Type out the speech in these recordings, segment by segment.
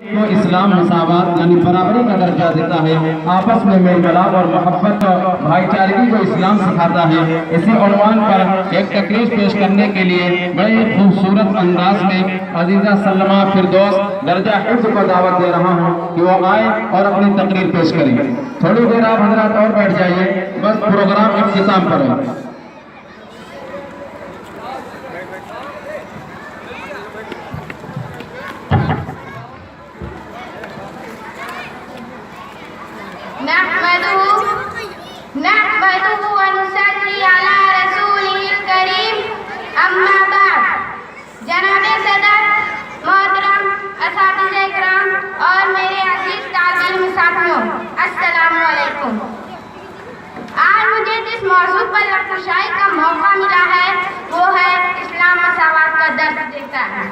تو اسلام مساوات یعنی برابری کا درجہ دیتا ہے، آپس میں میل ملاپ اور محبت بھائی چارگی کو اسلام سکھاتا ہے۔ اسی عنوان پر ایک تقریر پیش کرنے کے لیے بڑے خوبصورت انداز میں عزیزہ سلمہ فردوس درجہ حفظ کو دعوت دے رہا ہوں کہ وہ آئے اور اپنی تقریر پیش کریں۔ تھوڑی دیر آپ حضرات اور بیٹھ جائیے، بس پروگرام اختتام پر ہے۔ نحمده ونصلي على رسوله الكريم اما بعد۔ جناب صدر محترم اساتذہ اکرام اور میرے عزیز طالب علم ساتھیوں، السلام علیکم۔ آج مجھے جس موضوع پر رفشائی کا موقع ملا ہے وہ ہے اسلام مساوات کا درس دیتا ہے۔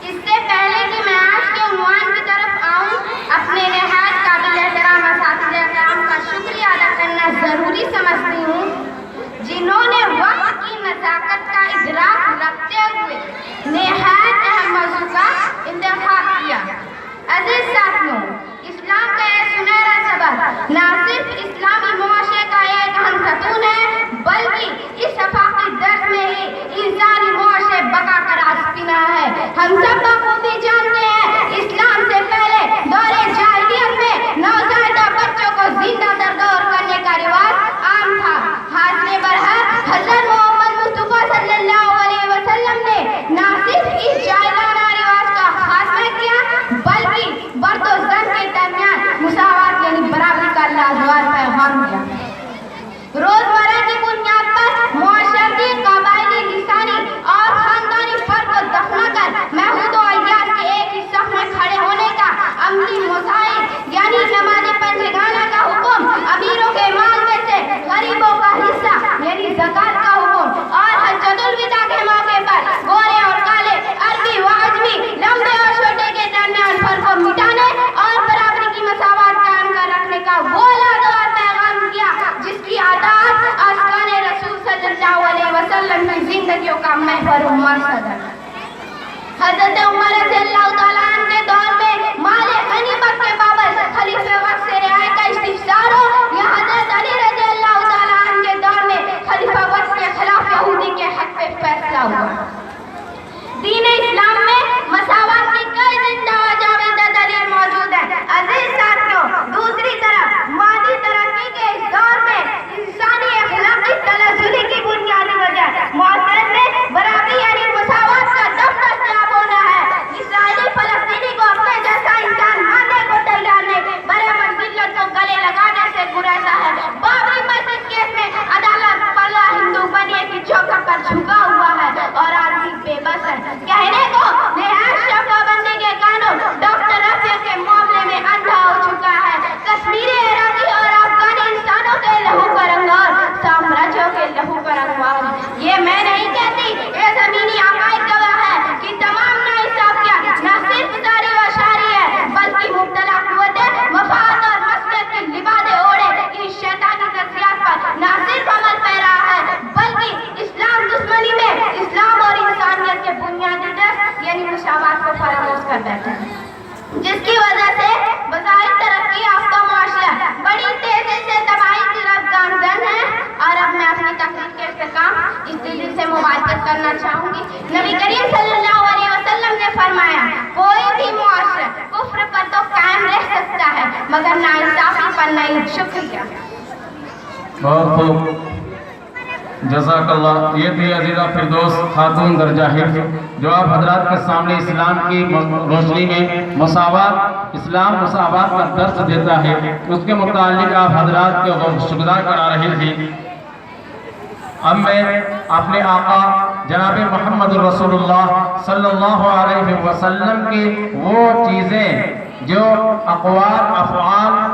اس سے پہلے کہ میں آج کے عنوان کی طرف آؤں، اپنے نہایت قابل احترام اساتذہ اکرام کا شکریہ ادا کرنا ضروری سمجھتی ہوں، جنہوں نے وقت کی نزاکت کا ادراک رکھتے ہوئے نہایت اہم موضوع کا انتخاب کیا۔ عزیز ساتھیوں، اسلام کا یہ سنہرا سبق نہ صرف اسلامی معاشرے کا ایک اہم ستون ہے، بلکہ اس افاقی درس میں ہی انسانی معاشرے بقا کا راز پنا ہے۔ ہم سب بخوبی جانتے ہیں، اسلام سے پہلے دور جاہلیت میں نوزائیدہ بچوں کو زندہ دردور کرنے کا رواج عام تھا۔ حاصل برحق حضرت محمد مصطفیٰ صلی اللہ علیہ وسلم نے نہ صرف اس جاہلانہ رواج کا خاتمہ کیا، بلکہ مرد و زن کے درمیان مساوات یعنی برابری کا لازوال پیغام دیا۔ روزمرہ کی بنیاد پر معاشرتی، قبائلی، لسانی اور خاندانی فرق کو دفنا کر محدود و اعیاد کے ایک ہی صف میں کھڑے ہونے کا عملی مسائل یعنی نماز پنجگانہ کا حکم، امیروں کے مال میں سے غریبوں کا حصہ یعنی زکوٰۃ کا حکم، اور حجۃ الوداع کے موقع پر گورے اور کالے، عربی و عجمی، لمبے اور چھوٹے کے درمیان فرق کو مٹانے اور برابری کی مساوات قائم کر رکھنے کا وہ لازوال پیغام دیا جس کی عادات آسکان رسول صلی اللہ علیہ وسلم کی زندگیوں کا محور و مقصد ہے۔ حضرت عمر رضی اللہ تعالیٰ عنہ کے دور میں مال غنیمت کے بابت خلیفہ وقت سے رعایت کا استفسار ہو، یا حضرت علی رضی اللہ تعالیٰ عنہ کے دور میں خلیفہ وقت کے خلاف یہودی کے حق پہ فیصلہ ہوا۔ دین اسلام میں مساوات کی کئی زندہ و جاویدہ دلیل موجود ہے۔ عزیز ساتھیوں، دوسری طرف مادی ترقی کے اس دور میں انسانی اخلاقی تنزلی کی بنیادی وجہ معاشرے میں برابری یعنی مساوات کا دستیاب ہونا ہے۔ اسرائیلی فلسطینی کو اپنے جیسا انسان ماننے کو تیار نہیں، برے منزلت کو گلے لگانے سے گریزا ہے۔ بابری مسجد کیس میں عدالت پلا ہندو بنیے کی چوکھٹ پر جھکا ہوا ہے اور آدمی بے بس ہے۔ کہنے کو نہایت شفا بندی کے قانون ڈاکٹر رفیع کے معاملے میں اندھا ہو چکا ہے۔ کشمیری، عراقی اور افغانی انسانوں کے لہو کا رنگ اور سامراجیوں کے لہو کا رنگ اور یہ میں نہیں کہتی، یہ زمینی عقائد گواہ ہے کہ تمام ناانصافیاں نہ صرف ساری و شاری ہے، بلکہ مبتلا قوتیں مفاد اور مصلحت کی لبادیں اوڑھے ان شیطانی نظریات پر نہ صرف عمل پیرا ہے، بلکہ اسلام دشمنی میں اسلام اور انسانیت کے بنیادی درس یعنی مساوات کو فراموش کر بیٹھے ہیں، جس کی وجہ سے بظاہر ترقی یافتہ معاشرہ بڑی تیزی سے تباہی کی طرف گامزن ہے۔ اور اب میں اپنی تقریر کے اختتام اس دلیل سے مبادلت کرنا چاہوں گی۔ نبی کریم صلی اللہ علیہ وسلم نے فرمایا، کوئی بھی معاشرہ کفر پر تو قائم رہ سکتا ہے مگر ناانصافی پر نہیں۔ شکریہ۔ بہت خوب، جزاک اللہ۔ یہ تھی عزیزہ فردوس خاتون درجہ حفظ جو آپ حضرات کے سامنے اسلام کی روشنی میں مساوات، اسلام مساوات کا درس دیتا ہے، اس کے متعلق آپ حضرات کے شکریہ کرا رہی تھی۔ اب میں اپنے آقا جناب محمد رسول اللہ صلی اللہ علیہ وسلم کی وہ چیزیں جو اقوال، افعال